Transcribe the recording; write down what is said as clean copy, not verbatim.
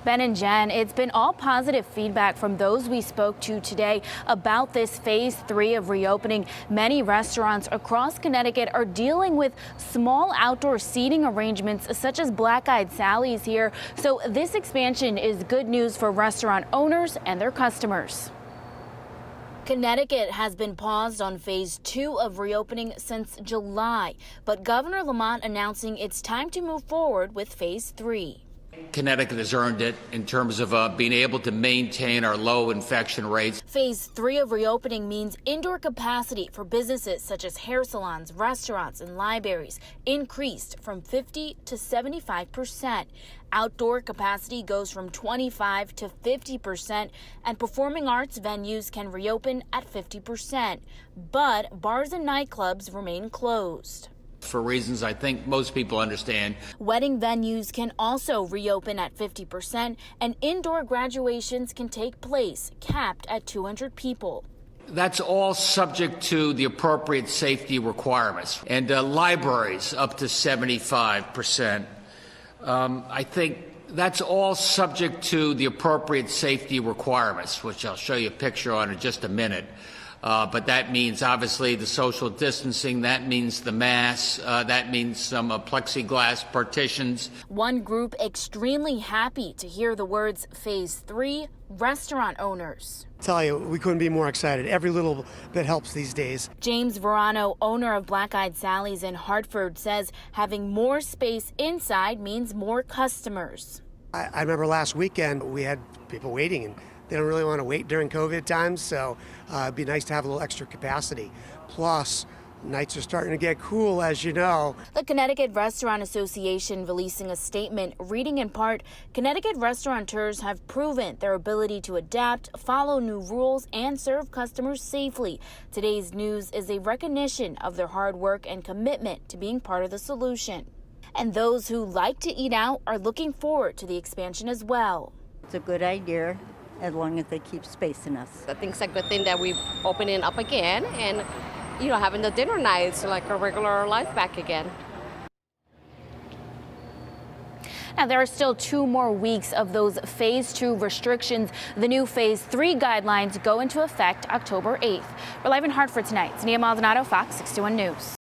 Ben and Jen, it's been all positive feedback from those we spoke to today about this phase 3 of reopening. Many restaurants across Connecticut are dealing with small outdoor seating arrangements such as Black-Eyed Sally's here. So this expansion is good news for restaurant owners and their customers. Connecticut has been paused on phase 2 of reopening since July, but Governor Lamont announcing it's time to move forward with phase 3. Connecticut has earned it in terms of being able to maintain our low infection rates. Phase 3 of reopening means indoor capacity for businesses such as hair salons, restaurants, and libraries increased from 50 to 75%. Outdoor capacity goes from 25 to 50%, and performing arts venues can reopen at 50%. But bars and nightclubs remain closed. For reasons I think most people understand. Wedding venues can also reopen at 50%, and indoor graduations can take place, capped at 200 people. That's all subject to the appropriate safety requirements. And libraries up to 75%. I think that's all subject to the appropriate safety requirements, which I'll show you a picture on in just a minute. But that means obviously the social distancing, that means the masks, that means some plexiglass partitions. One group extremely happy to hear the words phase 3, restaurant owners. I tell you, we couldn't be more excited. Every little bit helps these days. James Verano, owner of Black-Eyed Sally's in Hartford, says having more space inside means more customers. I remember last weekend we had people waiting, and they don't really want to wait during COVID times, so it'd be nice to have a little extra capacity. Plus, nights are starting to get cool, as you know. The Connecticut Restaurant Association releasing a statement reading in part, Connecticut restaurateurs have proven their ability to adapt, follow new rules, and serve customers safely. Today's news is a recognition of their hard work and commitment to being part of the solution. And those who like to eat out are looking forward to the expansion as well. It's a good idea, as long as they keep spacing us. I think it's a good thing that we're opening up again and, having the dinner nights like a regular life back again. Now, there are still 2 more weeks of those phase 2 restrictions. The new phase 3 guidelines go into effect October 8th. We're live in Hartford tonight. It's Nia Maldonado, Fox 61 News.